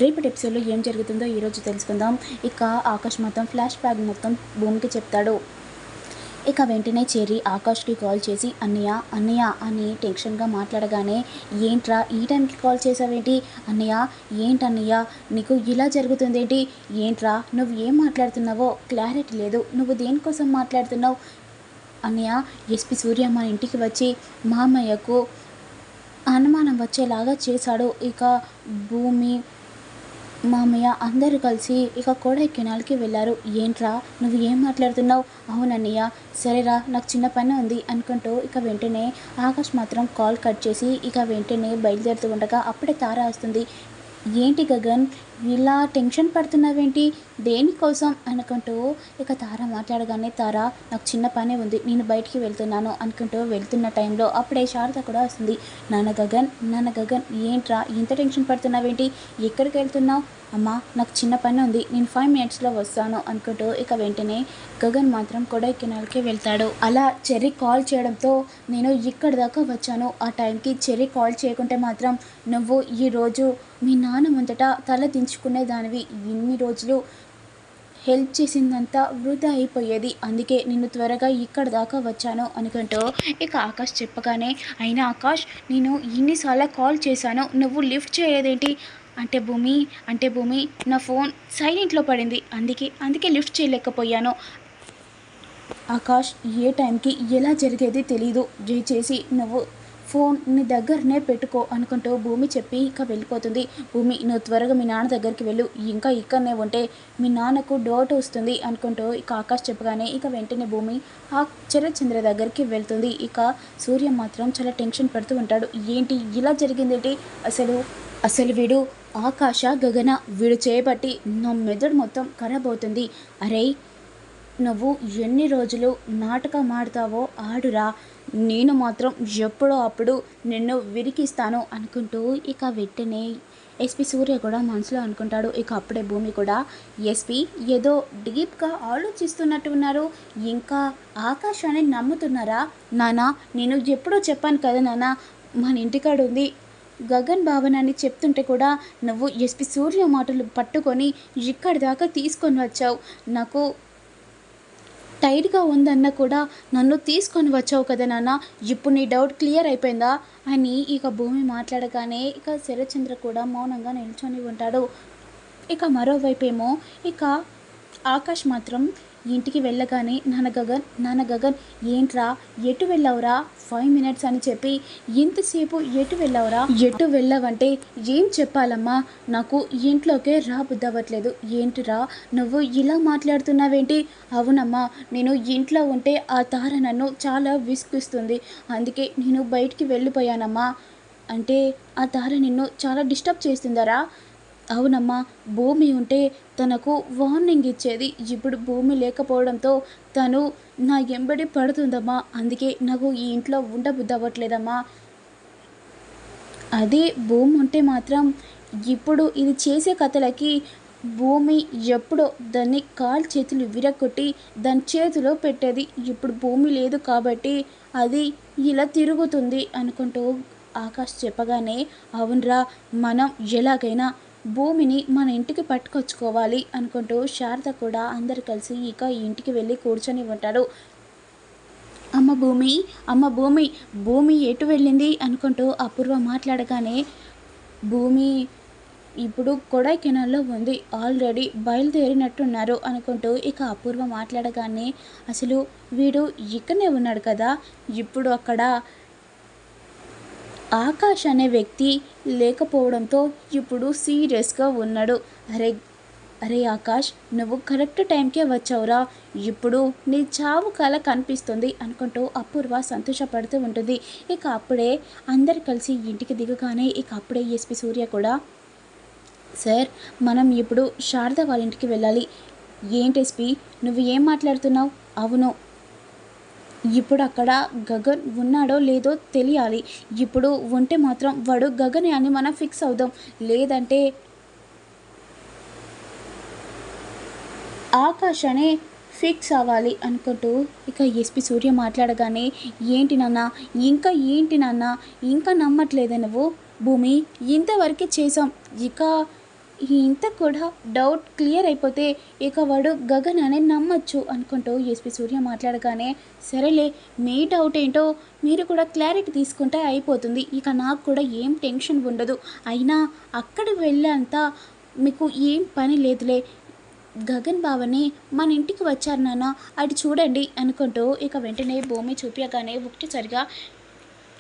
రేపటి ఎపిసోడ్లో ఏం జరుగుతుందో ఈరోజు తెలుసుకుందాం. ఇక ఆకాష్ మొత్తం ఫ్లాష్ బ్యాక్ మొత్తం భూమికి చెప్తాడు. ఇక వెంటనే చెర్రీ ఆకాష్కి కాల్ చేసి అన్నయ్య అన్నయ్య అని టెన్షన్గా మాట్లాడగానే, ఏంట్రా ఈ టైంకి కాల్ చేసావేంటి అన్నయ్య, ఏంటన్నయ్య నీకు ఇలా జరుగుతుందేంటి, ఏంట్రా నువ్వు ఏం మాట్లాడుతున్నావో క్లారిటీ లేదు, నువ్వు దేనికోసం మాట్లాడుతున్నావు అన్నయ్య. ఎస్పీ సూర్య మన ఇంటికి వచ్చి మామయ్యకు అనుమానం వచ్చేలాగా చేశాడు. ఇక భూమి మామయ్య అందరూ కలిసి ఇక కొడైకెనాల్కి వెళ్ళారు. ఏంట్రా నువ్వు ఏం మాట్లాడుతున్నావు, అవునన్నయ్య సరేరా నాకు చిన్న పని ఉంది అనుకుంటూ ఇక వెంటనే ఆకాష్ మాత్రం కాల్ కట్ చేసి ఇక వెంటనే బయలుదేరుతూ ఉండగా అప్పుడే తార వస్తుంది. ఏంటి గగన్ ఇలా టెన్షన్ పడుతున్నావేంటి, దేనికోసం అనుకుంటూ ఇక తార మాట్లాడగానే, తార నాకు చిన్న పని ఉంది నేను బయటికి వెళ్తున్నాను అనుకుంటూ వెళ్తున్న టైంలో అప్పుడే శారద కూడా వస్తుంది. నాన్న గగన్ ఏంట్రా ఇంత టెన్షన్ పడుతున్నావేంటి, ఎక్కడికి వెళ్తున్నావు, అమ్మా నాకు చిన్న పని ఉంది నేను 5 మినిట్స్లో వస్తాను అనుకుంటూ ఇక వెంటనే గగన్ మాత్రం కొడైకెనాల్కి వెళ్తాడు. అలా చెర్రీ కాల్ చేయడంతో నేను ఇక్కడి దాకా వచ్చాను, ఆ టైంకి చెర్రీ కాల్ చేయకుంటే మాత్రం నువ్వు ఈరోజు మీ నాన్న ముందట తల దించుకునే దానివి, ఇన్ని రోజులు హెల్ప్ చేసిందంతా వృధా అయిపోయేది, అందుకే నిన్ను త్వరగా ఇక్కడి దాకా వచ్చాను అనుకుంటూ ఇక ఆకాష్ చెప్పగానే, అయినా ఆకాష్ నేను ఇన్నిసార్లు కాల్ చేశాను నువ్వు లిఫ్ట్ చేయలేదేంటి అంటే భూమి నా ఫోన్ సైలెంట్లో పడింది, అందుకే లిఫ్ట్ చేయలేకపోయాను ఆకాష్, ఏ టైంకి ఎలా జరిగేది తెలీదు, దయచేసి నువ్వు ఫోన్ నీ దగ్గరనే పెట్టుకో అనుకుంటూ భూమి చెప్పి ఇక వెళ్ళిపోతుంది. భూమి నువ్వు త్వరగా మీ నాన్న దగ్గరికి వెళ్ళు, ఇంకా ఇక్కడనే ఉంటే మీ నాన్నకు డౌట్ వస్తుంది అనుకుంటూ ఇక ఆకాష్ చెప్పగానే ఇక వెంటనే భూమి ఆ చంద్ర దగ్గరికి వెళ్తుంది. ఇక సూర్య మాత్రం చాలా టెన్షన్ పడుతూ ఉంటాడు. ఏంటి ఇలా జరిగిందేంటి, అసలు వీడు ఆకాశ గగన, వీడు చేయబట్టి నా మెదడు మొత్తం ఖరాబ్ అవుతుంది. అరే నువ్వు ఎన్ని రోజులు నాటకం ఆడతావో ఆడురా, నేను మాత్రం ఎప్పుడో అప్పుడు నిన్ను విరికిస్తాను అనుకుంటూ ఇక వెంటనే ఎస్పీ సూర్య కూడా మనసులో అనుకుంటాడు. ఇక అప్పుడే భూమి కూడా, ఎస్పీ ఏదో డీప్గా ఆలోచిస్తున్నట్టు ఉన్నారు, ఇంకా ఆకాశాన్ని నమ్ముతున్నారా నాన్న, నేను ఎప్పుడో చెప్పాను కదా నాన్న మన ఇంటికాడు ఉంది గగన్ భావనాన్ని చెప్తుంటే కూడా నువ్వు ఎస్పీ సూర్య మాటలు పట్టుకొని ఇక్కడి దాకా తీసుకొని వచ్చావు, నాకు టైట్గా ఉందన్న కూడా నన్ను తీసుకొని వచ్చావు కదా నాన్న, ఇప్పుడు నీ డౌట్ క్లియర్ అయిపోయిందా అని ఇక భూమి మాట్లాడగానే ఇక శరత్చంద్ర కూడా మౌనంగా నిల్చొని ఉంటాడు. ఇక మరోవైపేమో ఇక ఆకాష్ మాత్రం ఇంటికి వెళ్ళగానే, నాన్న గగన్ ఏంట్రా ఎటు వెళ్ళావురా, 5 మినిట్స్ అని చెప్పి ఎంతసేపు ఎటు వెళ్ళావంటే ఏం చెప్పాలమ్మా, నాకు ఇంట్లోకే బుద్ధవట్లేదు, ఏంటిరా నువ్వు ఇలా మాట్లాడుతున్నావేంటి, అవునమ్మా నేను ఇంట్లో ఉంటే ఆ తార నన్ను చాలా విసిగిస్తుంది, అందుకే నేను బయటికి వెళ్ళిపోయానమ్మా, అంటే ఆ తార నిన్ను చాలా డిస్టర్బ్ చేస్తుందరా, అవునమ్మా భూమి ఉంటే తనకు వార్నింగ్ ఇచ్చేది, ఇప్పుడు భూమి లేకపోవడంతో తను నా ఎంబడి పడుతుందమ్మా, అందుకే నాకు ఈ ఇంట్లో ఉండబుద్ధి అవ్వట్లేదమ్మా, అదే భూమి ఉంటే మాత్రం ఇప్పుడు ఇది చేసే కథలకి భూమి ఎప్పుడో దాన్ని కాలు చేతులు విరగొట్టి దాని చేతిలో పెట్టేది, ఇప్పుడు భూమి లేదు కాబట్టి అది ఇలా తిరుగుతుంది అనుకుంటూ ఆకాష్ చెప్పగానే, అవునరా మనం ఎలాగైనా భూమిని మన ఇంటికి పట్టుకొచ్చుకోవాలి అనుకుంటూ శారద కూడా అందరు కలిసి ఇక ఇంటికి వెళ్ళి కూర్చొని ఉంటారు. అమ్మ భూమి ఎటు వెళ్ళింది అనుకుంటూ అపూర్వ మాట్లాడగానే, భూమి ఇప్పుడు కొడైకెనాల్లో ఉంది, ఆల్రెడీ బయలుదేరినట్టున్నారు అనుకుంటూ ఇక అపూర్వ మాట్లాడగానే, అసలు వీడు ఇక్కడనే ఉన్నాడు కదా, ఇప్పుడు అక్కడ ఆకాష్ అనే వ్యక్తి లేకపోవడంతో ఇప్పుడు సీరియస్గా ఉన్నాడు, అరే ఆకాష్ నువ్వు కరెక్ట్ టైంకే వచ్చావురా, ఇప్పుడు నీ చావు కల కనిపిస్తుంది అనుకుంటూ అపూర్వ సంతోషపడుతూ ఉంటుంది. ఇక అప్పుడే అందరు కలిసి ఇంటికి దిగగానే ఇక అప్పుడే ఎస్పీ సూర్య కూడా, సార్ మనం ఇప్పుడు శారద వాళ్ళ ఇంటికి వెళ్ళాలి, ఏంటి ఎస్పీ నువ్వు ఏం మాట్లాడుతున్నావు, అవును ఇప్పుడు అక్కడ గగన్ ఉన్నాడో లేదో తెలియాలి, ఇప్పుడు ఉంటే మాత్రం వాడు గగనే అని మనం ఫిక్స్ అవుదాం, లేదంటే ఆకాష్ అనే ఫిక్స్ అవ్వాలి అనుకుంటూ ఇక ఎస్పీ సూర్య మాట్లాడగానే, ఏంటి నాన్న ఇంకా నమ్మట్లేదా నువ్వు, భూమి ఇంతవరకు చేసాం, ఇక ఇంత కూడా డౌట్ క్లియర్ అయిపోతే ఇక వాడు గగన్ అనే నమ్మచ్చు అనుకుంటూ ఎస్పీ సూర్య మాట్లాడగానే, సరేలే మీ డౌట్ ఏంటో మీరు కూడా క్లారిటీ తీసుకుంటే అయిపోతుంది, ఇక నాకు కూడా ఏం టెన్షన్ ఉండదు, అయినా అక్కడ వెళ్ళేంత మీకు ఏం పని లేదులే, గగన్ బావని మన ఇంటికి వచ్చారు నాన్న, అటు చూడండి అనుకుంటూ ఇక వెంటనే భూమి చూపించగానే ఒకటిసారిగా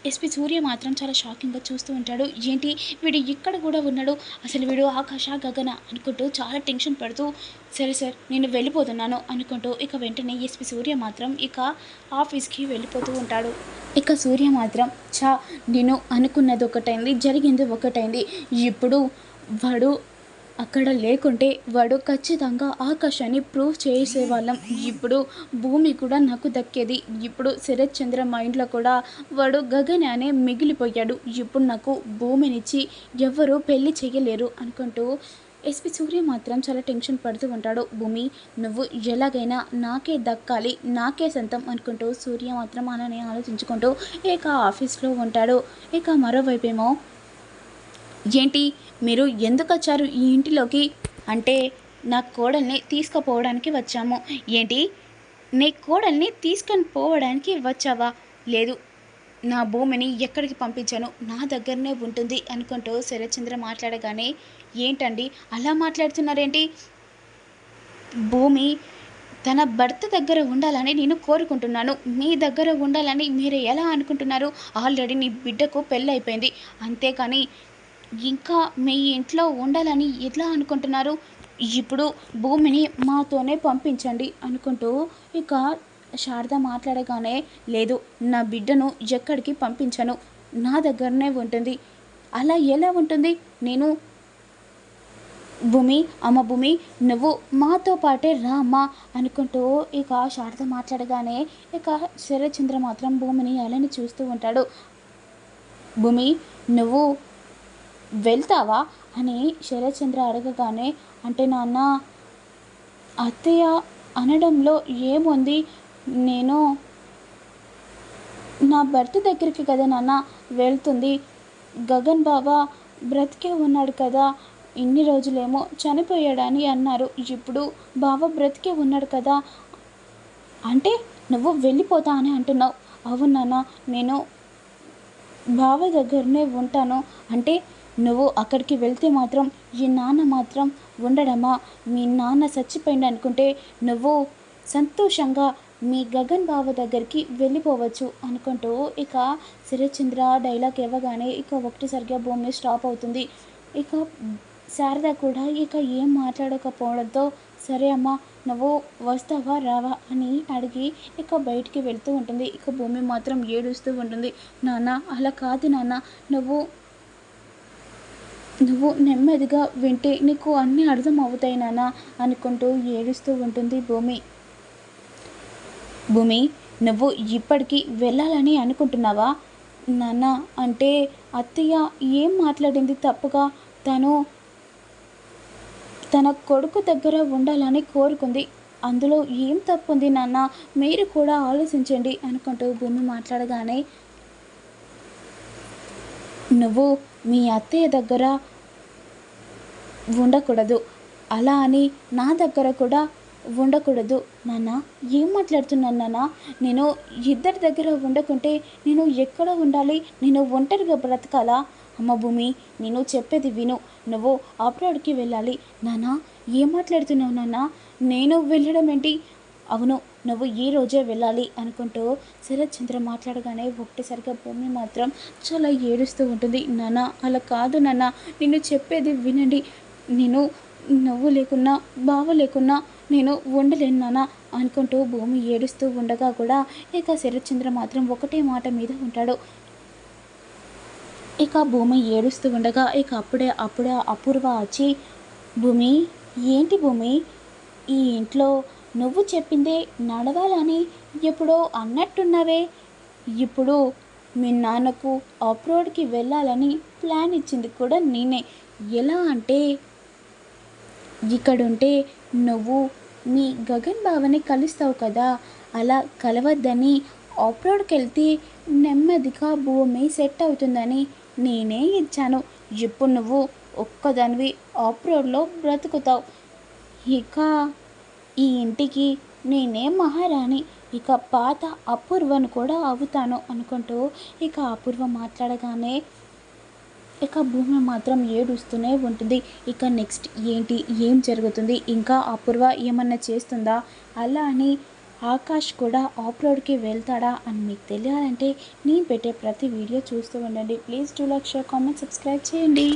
ఎస్పీ సూర్య మాత్రం చాలా షాకింగ్గా చూస్తూ ఉంటాడు. ఏంటి వీడు ఇక్కడ కూడా ఉన్నాడు, అసలు వీడు ఆకాశ గగన అనుకుంటూ చాలా టెన్షన్ పడుతూ, సరే సార్ నేను వెళ్ళిపోతున్నాను అనుకుంటూ ఇక వెంటనే ఎస్పీ సూర్య మాత్రం ఇక ఆఫీస్కి వెళ్ళిపోతూ ఉంటాడు. ఇక సూర్య మాత్రం నేను అనుకున్నది ఒకటైంది, జరిగింది ఒకటైంది, ఇప్పుడు వాడు అక్కడ లేకుంటే వాడు ఖచ్చితంగా ఆకాశాన్ని ప్రూవ్ చేసేవాళ్ళం, ఇప్పుడు భూమి కూడా నాకు దక్కేది, ఇప్పుడు శరత్ చంద్ర మైండ్లో కూడా వాడు గగన్ అనే మిగిలిపోయాడు, ఇప్పుడు నాకు భూమినిచ్చి ఎవరు పెళ్లి చేయలేరు అనుకుంటూ ఎస్పీ సూర్య మాత్రం చాలా టెన్షన్ పడుతూ ఉంటాడు. భూమి నువ్వు ఎలాగైనా నాకే దక్కాలి, నాకే సొంతం అనుకుంటూ సూర్య మాత్రం అలానే ఆలోచించుకుంటూ ఇక ఆఫీస్లో ఉంటాడు. ఇక మరోవైపేమో, ఏంటి మీరు ఎందుకు వచ్చారు ఈ ఇంటిలోకి అంటే, నా కోడల్ని తీసుకుపోవడానికి వచ్చాము. ఏంటి నీ కోడల్ని తీసుకొని పోవడానికి వచ్చావా? లేదు, నా భూమిని ఎక్కడికి పంపించాను, నా దగ్గరనే ఉంటుంది అనుకుంటూ శరత్చంద్ర మాట్లాడగానే, ఏంటండి అలా మాట్లాడుతున్నారేంటి? భూమి తన భర్త దగ్గర ఉండాలని నేను కోరుకుంటున్నాను, మీ దగ్గర ఉండాలని మీరు ఎలా అనుకుంటున్నారు? ఆల్రెడీ నీ బిడ్డకు పెళ్ళైపోయింది, అంతేకాని ఇంకా మీ ఇంట్లో ఉండాలని ఎట్లా అనుకుంటున్నారు? ఇప్పుడు భూమిని మాతోనే పంపించండి అనుకుంటూ ఇక శారద మాట్లాడగానే, లేదు నా బిడ్డను ఎక్కడికి పంపించను, నా దగ్గరనే ఉంటుంది. అలా ఎలా ఉంటుంది? నేను భూమి అమ్మ భూమి నువ్వు మాతో పాటే రామ్మా అనుకుంటూ ఇక శారద మాట్లాడగానే ఇక శరత్చంద్ర మాత్రం భూమిని అలానే చూస్తూ ఉంటాడు. భూమి నువ్వు వెళ్తావా అని శరత్చంద్ర అడగగానే, అంటే నాన్న అత్తయ్య అనడంలో ఏముంది, నేను నా భర్త దగ్గరికి కదా నాన్న వెళ్తుంది, గగన్ బాబా బ్రతికే ఉన్నాడు కదా, ఇన్ని రోజులేమో చనిపోయాడని అన్నారు, ఇప్పుడు బావ బ్రతికే ఉన్నాడు కదా, అంటే నువ్వు వెళ్ళిపోతా అని అంటున్నావు? అవును నాన్న, నేను బావ దగ్గరనే ఉంటాను. అంటే నువ్వు అక్కడికి వెళ్తే మాత్రం ఈ నాన్న మాత్రం ఉండడమా? మీ నాన్న చచ్చిపోయింది అనుకుంటే నువ్వు సంతోషంగా మీ గగన్ బావ దగ్గరికి వెళ్ళిపోవచ్చు అనుకుంటూ ఇక శరత్చంద్ర డైలాగ్ ఇవ్వగానే ఇక ఒకటిసారిగా భూమి స్టాప్ అవుతుంది. ఇక శారద కూడా ఇక ఏం మాట్లాడకపోవడంతో, సరే అమ్మా నువ్వు వస్తావా రావా అని అడిగి ఇక బయటికి వెళ్తూ ఉంటుంది. ఇక భూమి మాత్రం ఏడుస్తూ ఉంటుంది. నాన్న అలా కాదు నాన్న, నువ్వు నువ్వు నెమ్మదిగా వింటే నీకు అన్నీ అర్థం అవుతాయి నాన్న అనుకుంటూ ఏడుస్తూ ఉంటుంది భూమి. భూమి నువ్వు ఇప్పటికీ వెళ్ళాలని అనుకుంటున్నావా నాన్న? అంటే అత్తయ్య ఏం మాట్లాడింది తప్పుగా? తను తన కొడుకు దగ్గర ఉండాలని కోరుకుంది, అందులో ఏం తప్పుంది నాన్న, మీరు కూడా ఆలోచించండి అనుకుంటూ భూమి మాట్లాడగానే, నువ్వు మీ అత్తయ్య దగ్గర ఉండకూడదు, అలా అని నా దగ్గర కూడా ఉండకూడదు నాన్న. ఏం మాట్లాడుతున్నాను నాన్న? నేను ఇద్దరి దగ్గర ఉండకుంటే నేను ఎక్కడ ఉండాలి? నేను ఒంటరిగా బ్రతకాలా? అమ్మ భూమి నేను చెప్పేది విను, నువ్వు అబ్రాడ్కి వెళ్ళాలి. నాన్న ఏం మాట్లాడుతున్నావు నాన్న? నేను వెళ్ళడం ఏంటి? అవును నువ్వు ఈ రోజే వెళ్ళాలి అనుకుంటూ శరత్చంద్ర మాట్లాడగానే ఒకటిసారిగా భూమి మాత్రం చాలా ఏడుస్తూ ఉంటుంది. నాన్న అలా కాదు నాన్న, నేను చెప్పేది వినండి, నేను నువ్వు లేకున్నా బావ లేకున్నా నేను ఉండలేను నాన్న అనుకుంటూ భూమి ఏడుస్తూ ఉండగా కూడా ఇక శరత్చంద్ర మాత్రం ఒకటే మాట మీద ఉంటాడు. ఇక భూమి ఏడుస్తూ ఉండగా ఇక అప్పుడే అపూర్వ వచ్చి, భూమి ఏంటి భూమి ఈ ఇంట్లో నువ్వు చెప్పిందే నడవాలని ఎప్పుడో అన్నట్టున్నవే, ఇప్పుడు మీ నాన్నకు అప్రోడ్కి వెళ్ళాలని ప్లాన్ ఇచ్చింది కూడా నేనే, ఎలా అంటే ఇక్కడుంటే నువ్వు మీ గగన్ బావని కలుస్తావు కదా, అలా కలవద్దని అప్రోడ్కి వెళ్తే నెమ్మదిగా భూమి సెట్ అవుతుందని నేనే ఇచ్చాను, ఇప్పుడు నువ్వు ఒక్కదానివి ఆఫ్రోడ్లో బ్రతుకుతావు. ఇక ఈ ఇంటికి నేనే మహారాణి, ఇక పాత అపూర్వను కూడా అవుతాను అనుకుంటూ ఇక అపూర్వ మాట్లాడగానే ఇక భూమి మాత్రం ఏడుస్తూనే ఉంటుంది. ఇక నెక్స్ట్ ఏంటి, ఏం జరుగుతుంది, ఇంకా అపూర్వ ఏమన్నా చేస్తుందా, అలా అని ఆకాష్ కూడా ఆఫ్రోడ్కి వెళ్తాడా అని మీకు తెలియాలంటే నేను పెట్టే ప్రతి వీడియో చూస్తూ ఉండండి. Please do like, share, comment, subscribe చేయండి.